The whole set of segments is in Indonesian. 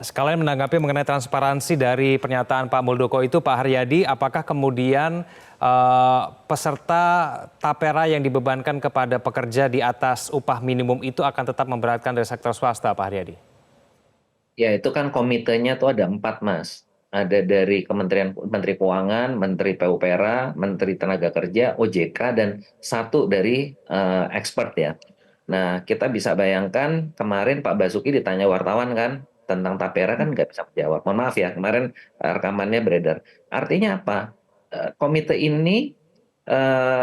Sekalian menanggapi mengenai transparansi dari pernyataan Pak Muldoko itu, Pak Haryadi, apakah kemudian peserta tapera yang dibebankan kepada pekerja di atas upah minimum itu akan tetap memberatkan dari sektor swasta, Pak Haryadi? Ya, itu kan komitenya tuh ada 4, Mas. Ada dari Kementerian Menteri Keuangan, Menteri PUPR, Menteri Tenaga Kerja, OJK, dan satu dari expert ya. Nah, kita bisa bayangkan kemarin Pak Basuki ditanya wartawan kan tentang tapera kan nggak bisa menjawab. Mohon maaf ya, kemarin rekamannya beredar. Artinya apa? Komite ini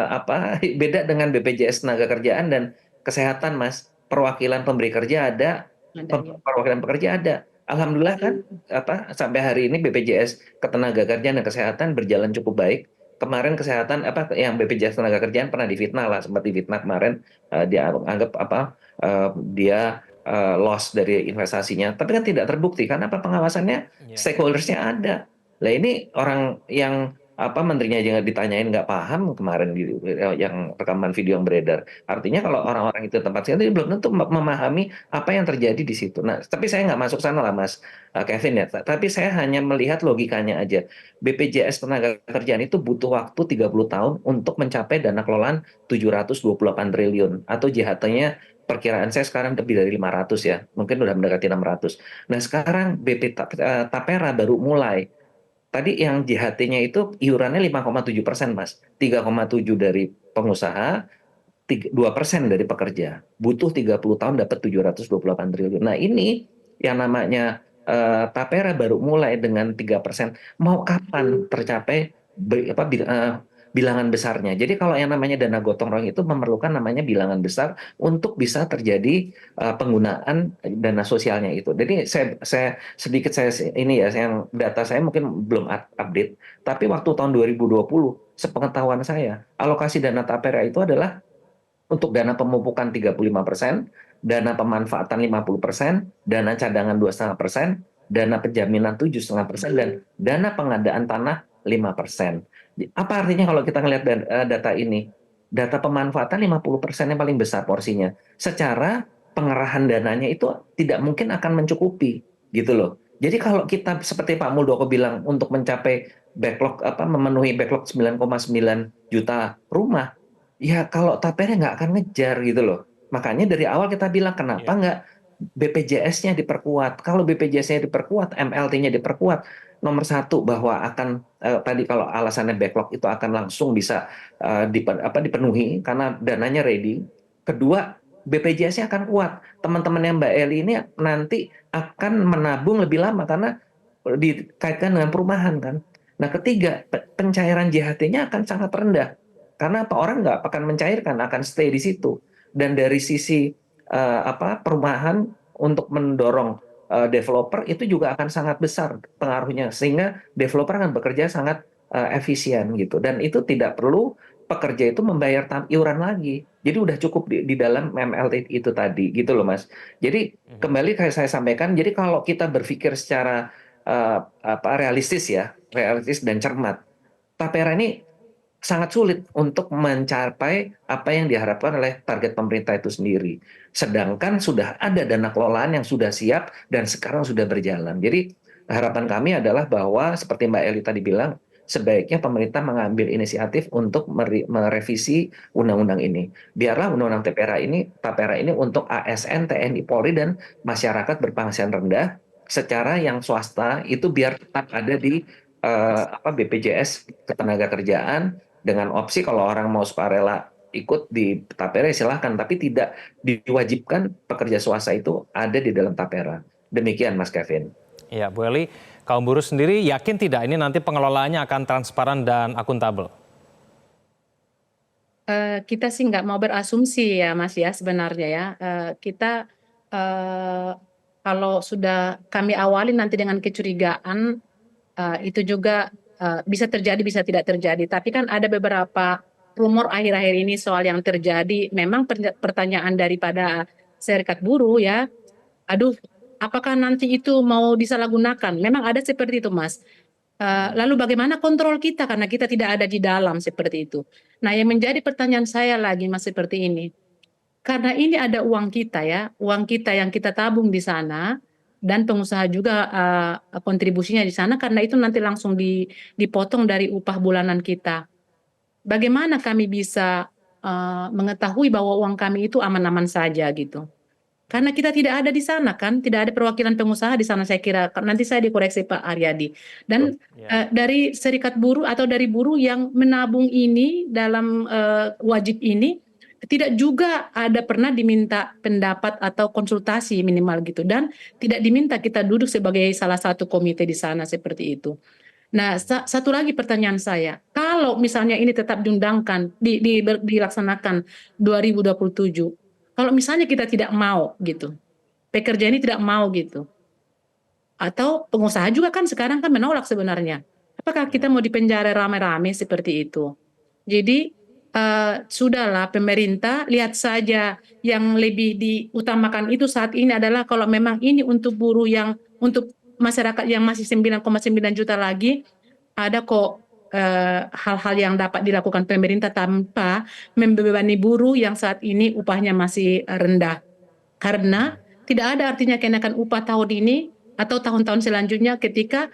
apa beda dengan BPJS Tenaga Kerjaan dan Kesehatan, Mas. Perwakilan pemberi kerja ada, Ada ya. perwakilan pekerja ada. Alhamdulillah kan apa sampai hari ini BPJS Ketenagakerjaan dan Kesehatan berjalan cukup baik. Kemarin kesehatan apa yang BPJS Tenaga Kerjaan pernah difitnah lah, sempat difitnah kemarin, dia anggap apa dia loss dari investasinya, tapi kan tidak terbukti karena apa pengawasannya stakeholdersnya ada. Lah ini orang yang apa menterinya aja ditanyain nggak paham kemarin yang rekaman video yang beredar. Artinya kalau orang-orang itu tempat sekali belum tentu memahami apa yang terjadi di situ. Nah, tapi saya nggak masuk sana lah, Mas Kevin ya. Tapi saya hanya melihat logikanya aja. BPJS Tenaga Kerjaan itu butuh waktu 30 tahun untuk mencapai dana kelolaan 728 triliun atau JHT-nya perkiraan saya sekarang lebih dari 500 ya. Mungkin udah mendekati 600. Nah, sekarang Tapera baru mulai. Tadi yang JHT-nya itu iurannya 5,7%, Mas. 3,7 dari pengusaha, 2% dari pekerja. Butuh 30 tahun dapat 728 triliun. Nah, ini yang namanya Tapera baru mulai dengan 3%. Mau kapan tercapai bilangan besarnya? Jadi kalau yang namanya dana gotong royong itu memerlukan namanya bilangan besar untuk bisa terjadi penggunaan dana sosialnya itu. Jadi saya ini ya, yang data saya mungkin belum update, tapi waktu tahun 2020 sepengetahuan saya, alokasi dana Tapera itu adalah untuk dana pemupukan 35%, dana pemanfaatan 50%, dana cadangan 2,5%, dana penjaminan 7,5%, dan dana pengadaan tanah 5%. Apa artinya kalau kita ngelihat data ini? Data pemanfaatan 50% yang paling besar porsinya. Secara pengerahan dananya itu tidak mungkin akan mencukupi, gitu loh. Jadi kalau kita seperti Pak Muldoko bilang untuk mencapai backlog memenuhi backlog 9,9 juta rumah, ya kalau tapera nggak akan ngejar gitu loh. Makanya dari awal kita bilang kenapa nggak BPJS-nya diperkuat. Kalau BPJS-nya diperkuat, MLT-nya diperkuat. Nomor satu bahwa akan tadi kalau alasannya backlog itu akan langsung bisa dipenuhi karena dananya ready. Kedua, BPJS-nya akan kuat. Teman-teman yang Mbak Eli ini nanti akan menabung lebih lama karena dikaitkan dengan perumahan kan. Nah, ketiga, pencairan JHT-nya akan sangat rendah. Karena apa orang nggak akan mencairkan, akan stay di situ. Dan dari sisi perumahan untuk mendorong developer itu juga akan sangat besar pengaruhnya, sehingga developer akan bekerja sangat efisien gitu. Dan itu tidak perlu pekerja itu membayar iuran lagi. Jadi udah cukup di dalam MLT itu tadi gitu loh, Mas. Jadi kembali kayak saya sampaikan, jadi kalau kita berpikir secara realistis dan cermat, Tapera ini sangat sulit untuk mencapai apa yang diharapkan oleh target pemerintah itu sendiri. Sedangkan sudah ada dana kelolaan yang sudah siap dan sekarang sudah berjalan. Jadi harapan kami adalah bahwa seperti Mbak Eli tadi bilang, sebaiknya pemerintah mengambil inisiatif untuk merevisi undang-undang ini. Biarlah undang-undang Tapera ini untuk ASN, TNI, Polri, dan masyarakat berpenghasilan rendah secara yang swasta itu biar tetap ada di BPJS Ketenagakerjaan dengan opsi kalau orang mau sukarela ikut di Tapera silahkan, tapi tidak diwajibkan pekerja swasta itu ada di dalam Tapera. Demikian, Mas Kevin. Ya, Bu Eli, kaum buruh sendiri yakin tidak ini nanti pengelolaannya akan transparan dan akuntabel? Kita sih nggak mau berasumsi ya Mas ya sebenarnya ya. Kita kalau sudah kami awali nanti dengan kecurigaan, itu juga bisa terjadi bisa tidak terjadi. Tapi kan ada beberapa rumor akhir-akhir ini soal yang terjadi. Memang pertanyaan daripada serikat buruh ya, aduh apakah nanti itu mau disalahgunakan? Memang ada seperti itu Mas. Lalu bagaimana kontrol kita karena kita tidak ada di dalam seperti itu. Nah, yang menjadi pertanyaan saya lagi Mas seperti ini. Karena ini ada uang kita ya, uang kita yang kita tabung di sana, dan pengusaha juga kontribusinya di sana karena itu nanti langsung dipotong dari upah bulanan kita. Bagaimana kami bisa mengetahui bahwa uang kami itu aman-aman saja gitu? Karena kita tidak ada di sana kan, tidak ada perwakilan pengusaha di sana saya kira. Nanti saya dikoreksi Pak Aryadi. Dan Ya. dari serikat buruh atau dari buruh yang menabung ini dalam wajib ini tidak juga ada pernah diminta pendapat atau konsultasi minimal gitu dan tidak diminta kita duduk sebagai salah satu komite di sana seperti itu. Nah, satu lagi pertanyaan saya, kalau misalnya ini tetap diundangkan, dilaksanakan 2027, kalau misalnya kita tidak mau gitu, pekerja ini tidak mau gitu, atau pengusaha juga kan sekarang kan menolak sebenarnya. Apakah kita mau dipenjara rame-rame seperti itu? Jadi sudahlah pemerintah lihat saja yang lebih diutamakan itu saat ini adalah kalau memang ini untuk buruh yang untuk masyarakat yang masih 9,9 juta lagi ada kok hal-hal yang dapat dilakukan pemerintah tanpa membebani buruh yang saat ini upahnya masih rendah. Karena tidak ada artinya kenaikan upah tahun ini atau tahun-tahun selanjutnya ketika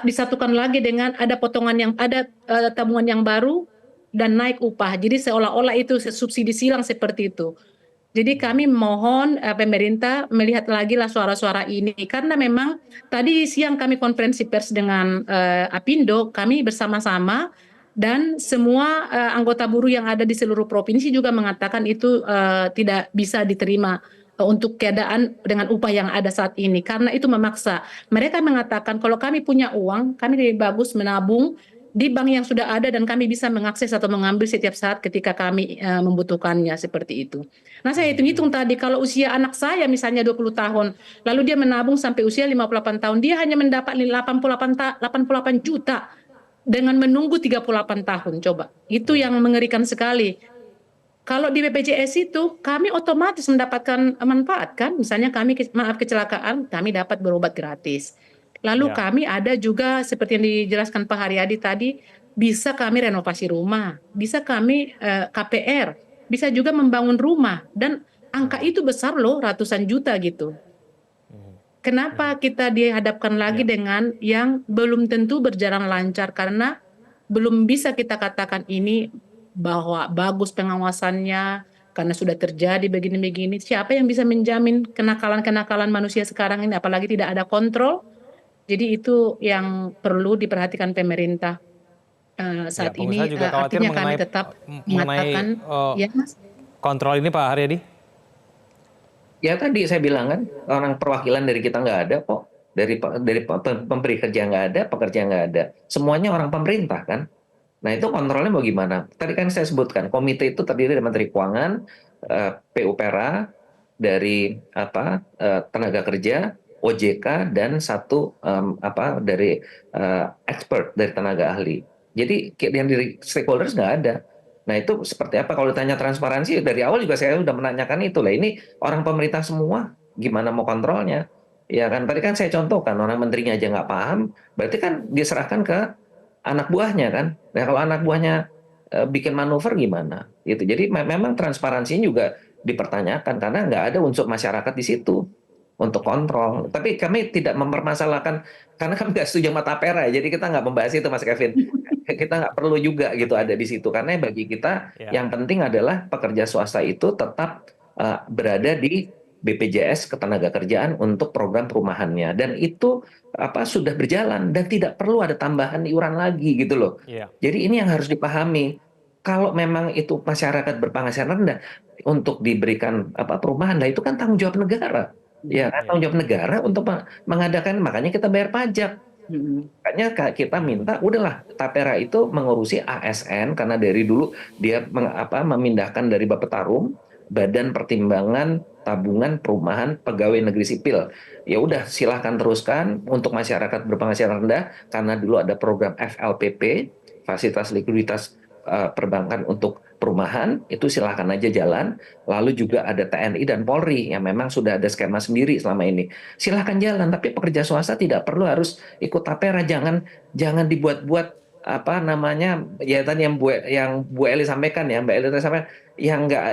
disatukan lagi dengan ada potongan yang ada tabungan yang baru dan naik upah. Jadi seolah-olah itu subsidi silang seperti itu. Jadi kami mohon pemerintah melihat lagi lah suara-suara ini karena memang tadi siang kami konferensi pers dengan Apindo, kami bersama-sama dan semua anggota buruh yang ada di seluruh provinsi juga mengatakan itu tidak bisa diterima untuk keadaan dengan upah yang ada saat ini karena itu memaksa. Mereka mengatakan kalau kami punya uang, kami lebih bagus menabung di bank yang sudah ada dan kami bisa mengakses atau mengambil setiap saat ketika kami membutuhkannya seperti itu. Nah saya hitung-hitung tadi kalau usia anak saya misalnya 20 tahun, lalu dia menabung sampai usia 58 tahun, dia hanya mendapat 88 juta dengan menunggu 38 tahun coba. Itu yang mengerikan sekali. Kalau di BPJS itu kami otomatis mendapatkan manfaat kan, misalnya kami kecelakaan, kami dapat berobat gratis. Lalu Ya. kami ada juga seperti yang dijelaskan Pak Haryadi tadi, bisa kami renovasi rumah, bisa kami KPR, bisa juga membangun rumah dan angka itu besar loh, ratusan juta gitu. Kenapa kita dihadapkan lagi Ya. dengan yang belum tentu berjalan lancar karena belum bisa kita katakan ini bahwa bagus pengawasannya karena sudah terjadi begini-begini. Siapa yang bisa menjamin kenakalan-kenakalan manusia sekarang ini apalagi tidak ada kontrol? Jadi itu yang perlu diperhatikan pemerintah Ya, saat pengusaha ini. juga khawatir Artinya kami mengenai tetap mengenai mengatakan, ya Mas. kontrol ini, Pak Haryadi. Ya tadi saya bilang kan orang perwakilan dari kita nggak ada kok, dari pemberi kerja nggak ada, pekerja nggak ada, semuanya orang pemerintah kan. Nah itu kontrolnya bagaimana? Tadi kan saya sebutkan komite itu terdiri dari Menteri Keuangan, PUPera, dari tenaga kerja, OJK, dan satu dari expert dari tenaga ahli. Jadi yang dari stakeholders nggak ada. Nah itu seperti apa? Kalau ditanya transparansi dari awal juga saya sudah menanyakan itu lah. Ini orang pemerintah semua, gimana mau kontrolnya? Ya kan tadi kan saya contohkan orang menterinya aja nggak paham, berarti kan diserahkan ke anak buahnya kan. Nah kalau anak buahnya bikin manuver gimana? Gitu. Jadi memang transparansinya juga dipertanyakan karena nggak ada unsur masyarakat di situ untuk kontrol. Tapi kami tidak mempermasalahkan karena kami nggak setuju sama tapera, jadi kita nggak membahas itu Mas Kevin. Kita nggak perlu juga gitu ada di situ karena bagi kita Ya. yang penting adalah pekerja swasta itu tetap berada di BPJS Ketenagakerjaan untuk program perumahannya dan itu sudah berjalan dan tidak perlu ada tambahan iuran lagi gitu loh. Iya. Jadi ini yang harus dipahami. Kalau memang itu masyarakat berpenghasilan rendah untuk diberikan perumahan, nah itu kan tanggung jawab negara. Ya, kan? Iya. Tanggung jawab negara untuk mengadakan, makanya kita bayar pajak. Makanya kita minta, udahlah Tapera itu mengurusi ASN karena dari dulu dia memindahkan dari Bapetarum, Badan Pertimbangan Tabungan Perumahan Pegawai Negeri Sipil. Ya udah silahkan teruskan untuk masyarakat berpenghasilan rendah karena dulu ada program FLPP, Fasilitas Likuiditas Perbankan untuk Perumahan, itu silahkan aja jalan. Lalu juga ada TNI dan Polri yang memang sudah ada skema sendiri selama ini. Silahkan jalan, tapi pekerja swasta tidak perlu harus ikut tapera. Jangan dibuat-buat ya tadi yang Bu Eli sampaikan ya, Mbak Eli sampaikan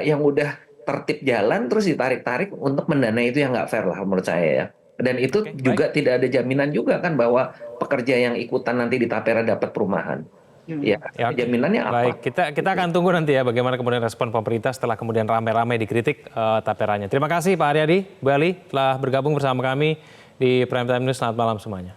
yang udah tertib jalan terus ditarik-tarik untuk mendanai itu yang nggak fair lah menurut saya ya. Dan itu Oke, juga tidak ada jaminan juga kan bahwa pekerja yang ikutan nanti di Tapera dapat perumahan. Ya, Ya, oke. jaminannya apa? Baik, kita akan tunggu nanti ya bagaimana kemudian respon pemerintah setelah kemudian rame-rame dikritik taperanya. Terima kasih Pak Haryadi, Bu Ali telah bergabung bersama kami di Prime Time News. Selamat malam semuanya.